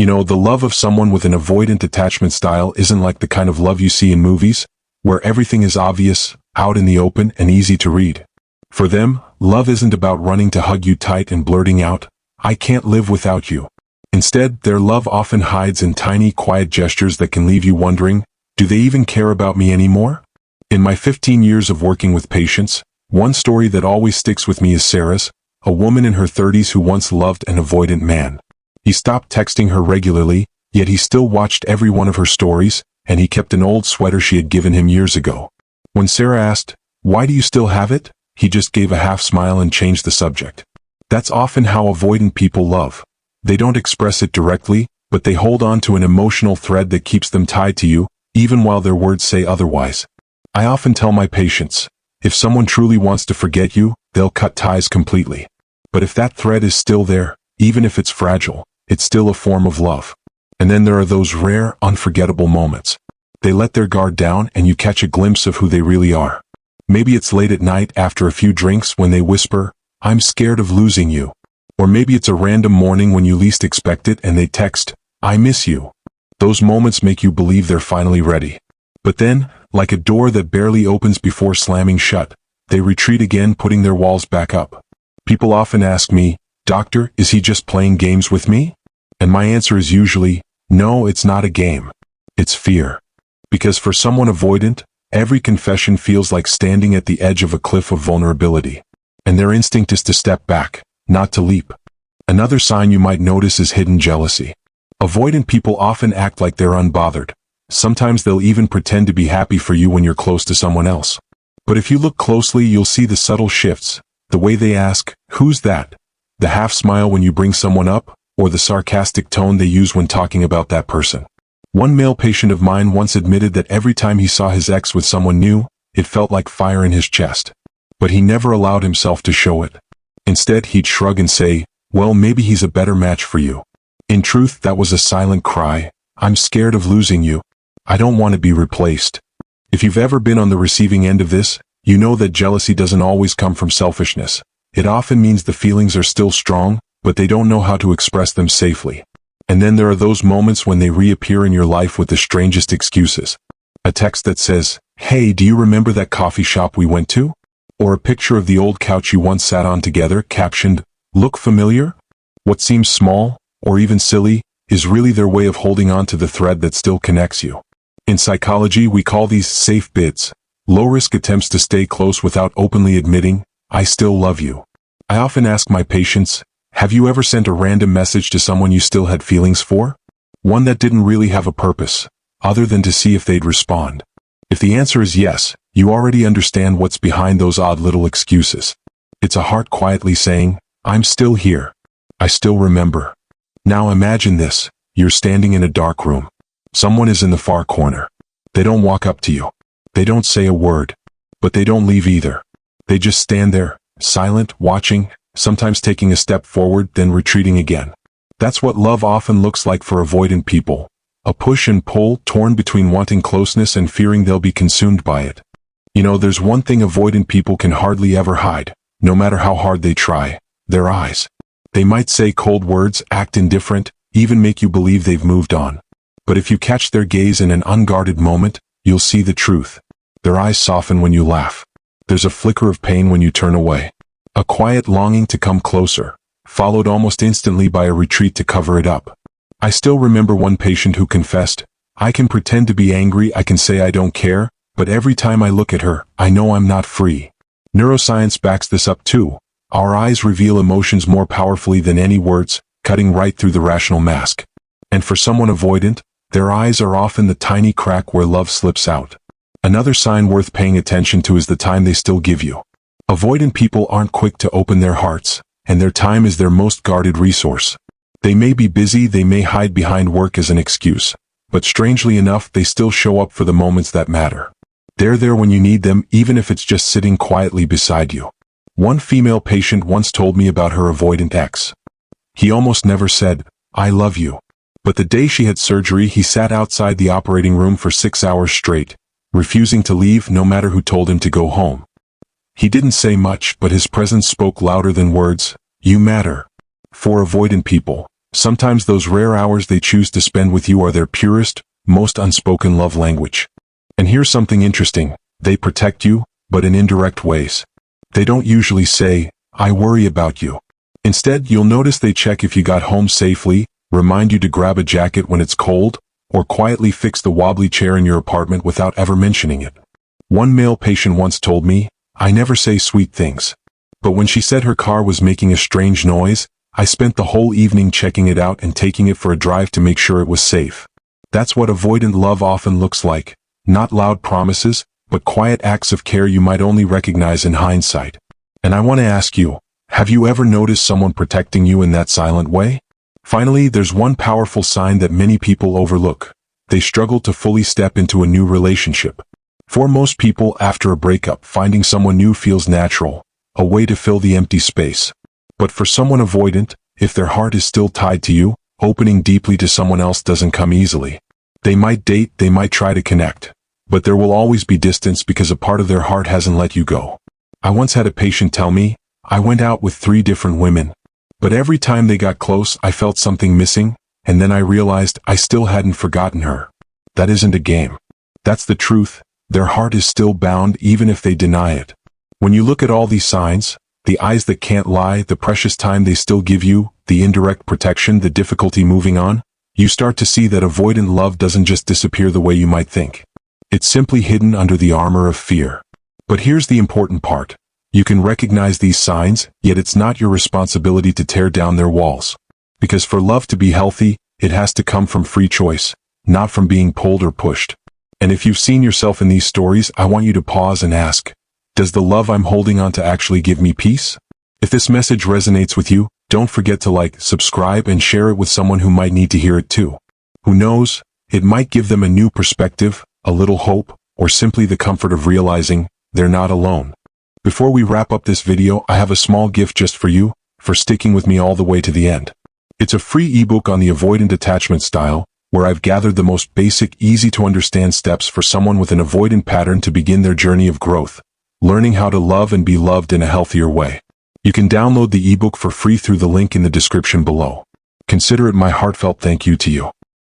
The love of someone with an avoidant attachment style isn't like the kind of love you see in movies, where everything is obvious, out in the open, and easy to read. For them, love isn't about running to hug you tight and blurting out, "I can't live without you." Instead, their love often hides in tiny, quiet gestures that can leave you wondering, do they even care about me anymore? In my 15 years of working with patients, one story that always sticks with me is Sarah's, a woman in her 30s who once loved an avoidant man. He stopped texting her regularly, yet he still watched every one of her stories, and he kept an old sweater she had given him years ago. When Sarah asked, "Why do you still have it?" he just gave a half smile and changed the subject. That's often how avoidant people love. They don't express it directly, but they hold on to an emotional thread that keeps them tied to you, even while their words say otherwise. I often tell my patients, if someone truly wants to forget you, they'll cut ties completely. But if that thread is still there, even if it's fragile, it's still a form of love. And then there are those rare, unforgettable moments. They let their guard down and you catch a glimpse of who they really are. Maybe it's late at night after a few drinks when they whisper, "I'm scared of losing you." Or maybe it's a random morning when you least expect it and they text, "I miss you." Those moments make you believe they're finally ready. But then, like a door that barely opens before slamming shut, they retreat again, putting their walls back up. People often ask me, "Doctor, is he just playing games with me?" And my answer is usually, no, it's not a game. It's fear. Because for someone avoidant, every confession feels like standing at the edge of a cliff of vulnerability. And their instinct is to step back, not to leap. Another sign you might notice is hidden jealousy. Avoidant people often act like they're unbothered. Sometimes they'll even pretend to be happy for you when you're close to someone else. But if you look closely, you'll see the subtle shifts. The way they ask, "Who's that?" The half smile when you bring someone up, or the sarcastic tone they use when talking about that person. One male patient of mine once admitted that every time he saw his ex with someone new, it felt like fire in his chest. But he never allowed himself to show it. Instead, he'd shrug and say, "Well, maybe he's a better match for you." In truth, that was a silent cry, "I'm scared of losing you. I don't want to be replaced." If you've ever been on the receiving end of this, you know that jealousy doesn't always come from selfishness. It often means the feelings are still strong, but they don't know how to express them safely. And then there are those moments when they reappear in your life with the strangest excuses. A text that says, "Hey, do you remember that coffee shop we went to?" Or a picture of the old couch you once sat on together, captioned, "Look familiar?" What seems small, or even silly, is really their way of holding on to the thread that still connects you. In psychology, we call these safe bids, low-risk attempts to stay close without openly admitting, "I still love you." I often ask my patients, have you ever sent a random message to someone you still had feelings for? One that didn't really have a purpose, other than to see if they'd respond. If the answer is yes, you already understand what's behind those odd little excuses. It's a heart quietly saying, "I'm still here. I still remember." Now imagine this, you're standing in a dark room. Someone is in the far corner. They don't walk up to you. They don't say a word. But they don't leave either. They just stand there, silent, watching, sometimes taking a step forward, then retreating again. That's what love often looks like for avoidant people. A push and pull, torn between wanting closeness and fearing they'll be consumed by it. There's one thing avoidant people can hardly ever hide, no matter how hard they try: their eyes. They might say cold words, act indifferent, even make you believe they've moved on. But if you catch their gaze in an unguarded moment, you'll see the truth. Their eyes soften when you laugh. There's a flicker of pain when you turn away. A quiet longing to come closer, followed almost instantly by a retreat to cover it up. I still remember one patient who confessed, "I can pretend to be angry, I can say I don't care, but every time I look at her, I know I'm not free." Neuroscience backs this up too. Our eyes reveal emotions more powerfully than any words, cutting right through the rational mask. And for someone avoidant, their eyes are often the tiny crack where love slips out. Another sign worth paying attention to is the time they still give you. Avoidant people aren't quick to open their hearts, and their time is their most guarded resource. They may be busy, they may hide behind work as an excuse, but strangely enough, they still show up for the moments that matter. They're there when you need them, even if it's just sitting quietly beside you. One female patient once told me about her avoidant ex. He almost never said, "I love you." But the day she had surgery, he sat outside the operating room for 6 hours straight, refusing to leave no matter who told him to go home. He didn't say much, but his presence spoke louder than words. You matter. For avoidant people, Sometimes those rare hours they choose to spend with you are their purest, most unspoken love language. And here's something interesting. They protect you, but in indirect ways. They don't usually say, "I worry about you." Instead, you'll notice they check if you got home safely, remind you to grab a jacket when it's cold, or quietly fix the wobbly chair in your apartment without ever mentioning it. One male patient once told me, "I never say sweet things. But when she said her car was making a strange noise, I spent the whole evening checking it out and taking it for a drive to make sure it was safe." That's what avoidant love often looks like. Not loud promises, but quiet acts of care you might only recognize in hindsight. And I want to ask you, have you ever noticed someone protecting you in that silent way? Finally, there's one powerful sign that many people overlook. They struggle to fully step into a new relationship. For most people, after a breakup, finding someone new feels natural, a way to fill the empty space. But for someone avoidant, if their heart is still tied to you, opening deeply to someone else doesn't come easily. They might date, they might try to connect, but there will always be distance because a part of their heart hasn't let you go. I once had a patient tell me, "I went out with 3 different women. But every time they got close, I felt something missing, and then I realized I still hadn't forgotten her." That isn't a game. That's the truth. Their heart is still bound even if they deny it. When you look at all these signs, the eyes that can't lie, the precious time they still give you, the indirect protection, the difficulty moving on, you start to see that avoidant love doesn't just disappear the way you might think. It's simply hidden under the armor of fear. But here's the important part. You can recognize these signs, yet it's not your responsibility to tear down their walls. Because for love to be healthy, it has to come from free choice, not from being pulled or pushed. And if you've seen yourself in these stories, I want you to pause and ask, does the love I'm holding on to actually give me peace? If this message resonates with you, don't forget to like, subscribe, and share it with someone who might need to hear it too. Who knows, it might give them a new perspective, a little hope, or simply the comfort of realizing they're not alone. Before we wrap up this video, I have a small gift just for you, for sticking with me all the way to the end. It's a free ebook on the avoidant attachment style, where I've gathered the most basic, easy-to-understand steps for someone with an avoidant pattern to begin their journey of growth, learning how to love and be loved in a healthier way. You can download the ebook for free through the link in the description below. Consider it my heartfelt thank you to you.